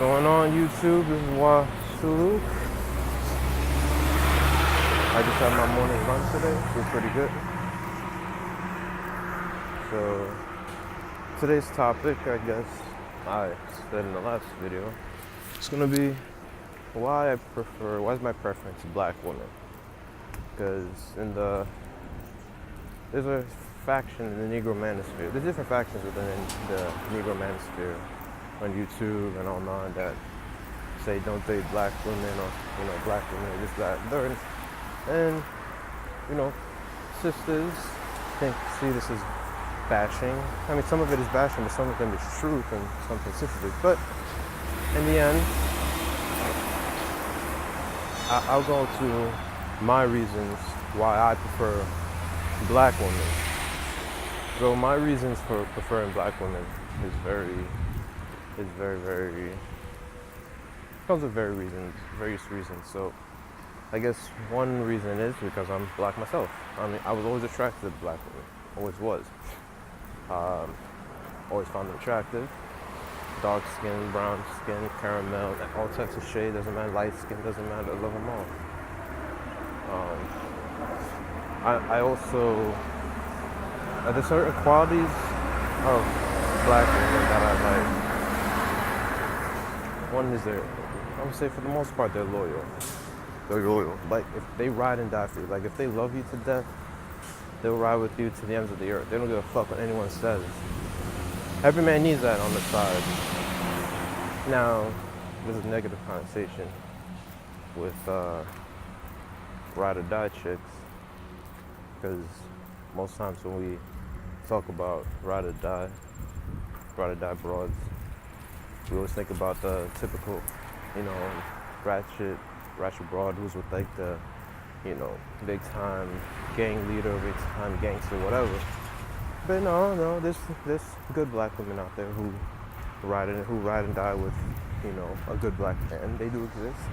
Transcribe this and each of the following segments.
Going on YouTube, this is Wasuluk. I just had my morning run today, feel pretty good. So today's topic, I guess I said in the last video, it's gonna be why is my preference black women? Because there's a faction in the Negro Manosphere. There's different factions within the Negro Manosphere on YouTube and online that say don't date black women or black women or this that and third. And sisters see this as bashing. I mean, some of it is bashing, but some of them is truth and something sensitive. But in the end, I'll go to my reasons why I prefer black women. So my reasons for preferring black women is comes with various reasons. So I guess one reason is because I'm black myself. I mean, I was always attracted to black women, always was. Always found them attractive. Dark skin, brown skin, caramel, all types of shade, doesn't matter, light skin, doesn't matter, I love them all. I also, there's certain qualities of black women that I like. One is I would say for the most part, they're loyal. They're loyal. Like, if they ride and die for you, like if they love you to death, they'll ride with you to the ends of the earth. They don't give a fuck what anyone says. Every man needs that on the side. Now, there's a negative connotation with ride or die chicks, because most times when we talk about ride or die broads, we always think about the typical, ratchet broad who's with like the, big time gang leader, big time gangster, whatever. But no, there's good black women out there who ride and die with, a good black man. They do exist.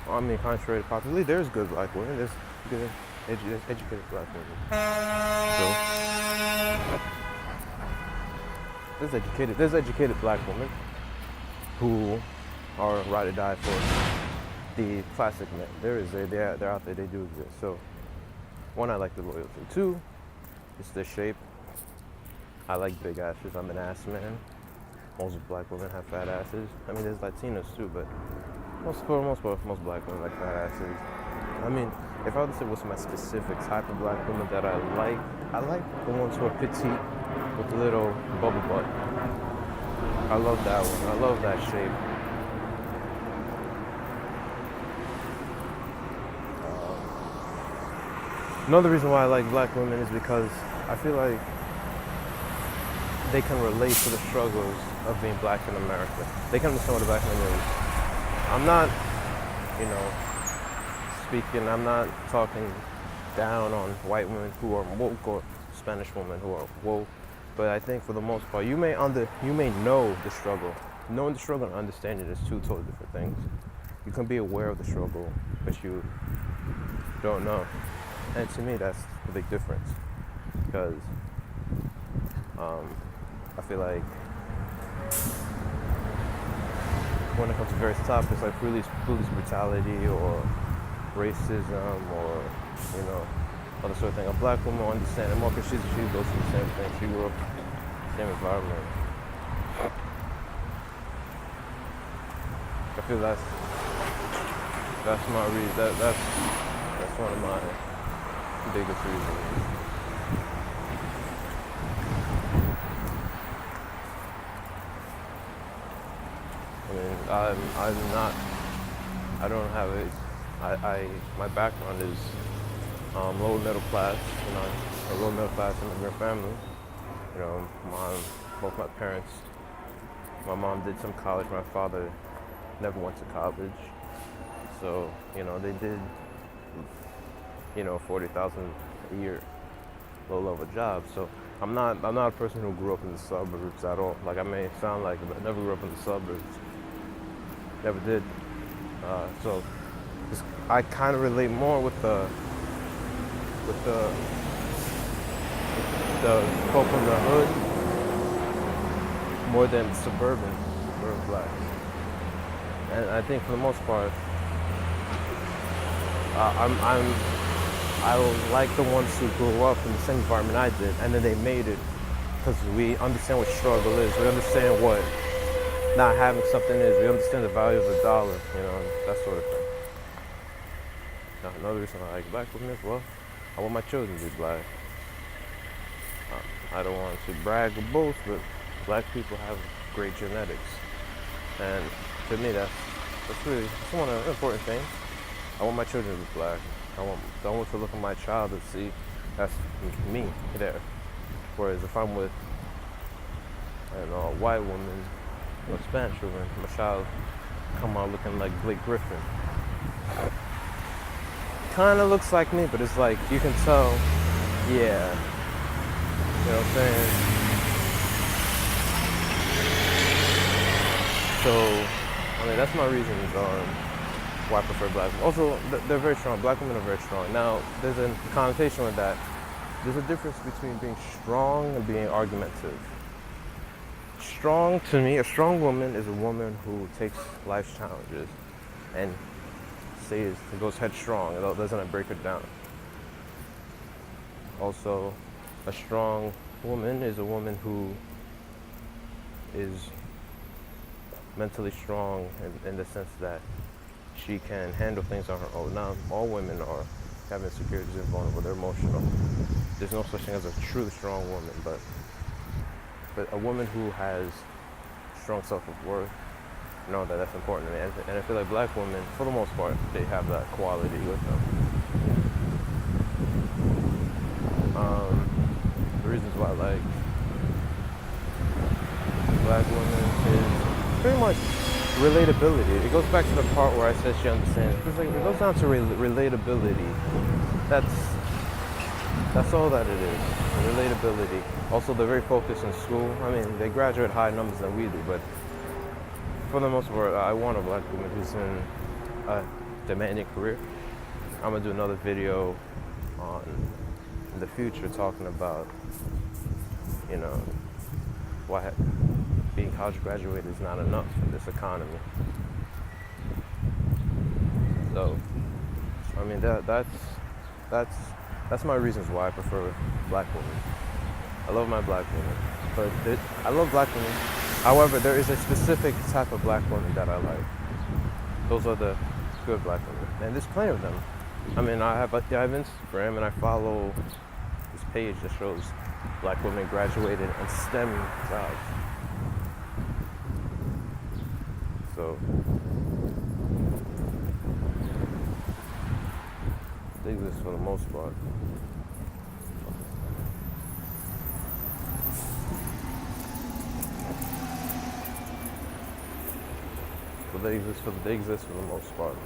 I mean, contrary to popularity, there's good black women. There's good educated black women. So there's educated black women who are ride or die for the classic men. They're out there. They do exist. So one, I like the loyalty. Two, it's their shape. I like big asses. I'm an ass man. Most black women have fat asses. I mean, there's Latinos too, but most black women like fat asses. I mean, if I were to say what's my specific type of black woman that I like the ones who are petite with a little bubble butt. I love that one. I love that shape. Another reason why I like black women is because I feel like they can relate to the struggles of being black in America. They can understand what a black man is. I'm not, I'm not talking down on white women who are woke or Spanish women who are woke, but I think for the most part, you may know the struggle. Knowing the struggle and understanding it is two totally different things. You can be aware of the struggle, but you don't know. And to me, that's the big difference, because I feel like when it comes to various topics like police brutality or racism or other sort of thing, a black woman will understand it more because she goes through the same thing. She grew up in the same environment. I feel that's my reason. That's one of my biggest reasons. My background is lower middle class, a lower middle class immigrant family. Both my parents, my mom did some college, my father never went to college. So, they did, 40,000 a year, low level job. So I'm not a person who grew up in the suburbs at all. Like I may sound like it, but I never grew up in the suburbs. Never did. So I kind of relate more with the folk from the hood more than suburban blacks. And I think for the most part, I like the ones who grew up in the same environment I did, and then they made it because we understand what struggle is. We understand what not having something is. We understand the value of a dollar, that sort of thing. Now, another reason I like black women is, well, I want my children to be black. I don't want to brag or boast, but black people have great genetics. And to me, that's one of the important things. I want my children to be black. I want to look at my child and see that's me there. Whereas if I'm with a white woman or a Spanish woman, my child come out looking like Blake Griffin. Kind of looks like me, but it's like you can tell, yeah. You know what I'm saying? So, that's my reasons why I prefer black women. Also, they're very strong. Black women are very strong. Now, there's a connotation with that. There's a difference between being strong and being argumentative. Strong, to me, a strong woman is a woman who takes life's challenges and goes headstrong. It doesn't break her down. Also, a strong woman is a woman who is mentally strong in the sense that she can handle things on her own. Now, all women have insecurities and vulnerable. They're emotional. There's no such thing as a truly strong woman, but a woman who has strong self-worth, that's important to me. And I feel like black women, for the most part, they have that quality with them. The reasons why I like black women is pretty much relatability. It goes back to the part where I said she understands. It goes down to relatability. That's all that it is. Relatability. Also, they're very focused in school. They graduate high numbers than we do, but for the most part, I want a black woman who's in a demanding career. I'm gonna do another video in the future talking about, why being college graduated is not enough in this economy. So, that's my reasons why I prefer black women. I love my black women, but I love black women. However, there is a specific type of black woman that I like. Those are the good black women, and there's plenty of them. I have Instagram and I follow this page that shows black women graduated in STEM jobs. So, they exist for the most part. So they exist for the most part.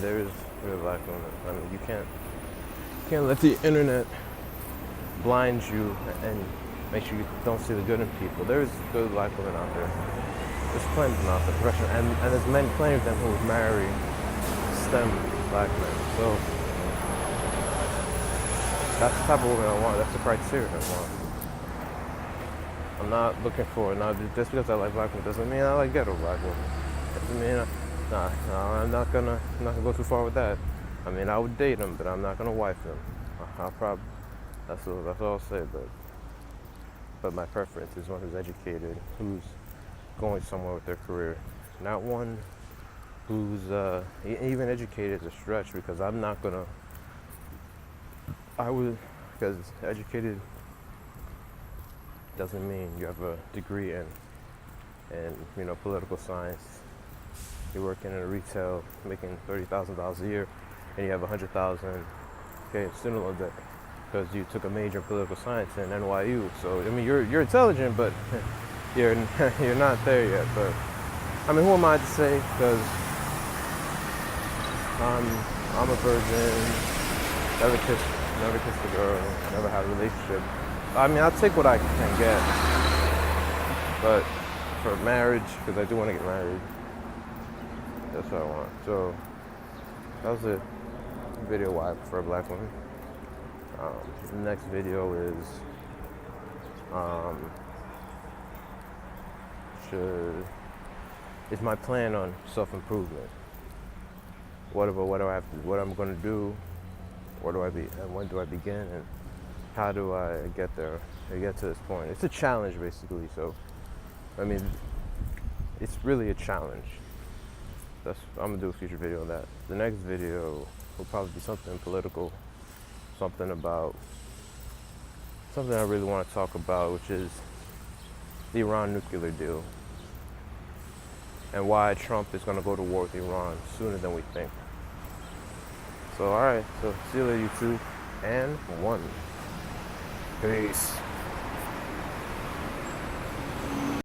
There is real black women. You can't let the internet blind you and make sure you don't see the good in people. There's good black women out there. There's plenty of them out there, professional, and there's plenty of them who marry STEM black men. So that's the type of woman I want. That's the criteria I want. I'm not looking for it. Now, just because I like black women doesn't mean I like ghetto black women. Doesn't mean I'm not gonna go too far with that. I would date them, but I'm not gonna wife them. That's all I'll say. But my preference is one who's educated, who's going somewhere with their career, not one who's even educated is a stretch, because I'm not gonna. Because educated doesn't mean you have a degree in political science. You're working in a retail, making $30,000 a year, and you have $100,000 student loan debt because you took a major in political science in NYU. So you're intelligent, but you're not there yet. But who am I to say? Because I'm a virgin, never kissed a girl, never had a relationship. I'll take what I can get, but for marriage, because I do want to get married, that's what I want. So that was the video why I prefer black women. The next video is is my plan on self-improvement. What I'm gonna do, where do I be, and when do I begin, and how do I get there, I get to this point. It's a challenge basically, so, I mean, it's really a challenge. I'm gonna do a future video on that. The next video will probably be something political, something I really want to talk about, which is the Iran nuclear deal and why Trump is going to go to war with Iran sooner than we think. So, alright, so see you later, YouTube, and 1. Peace.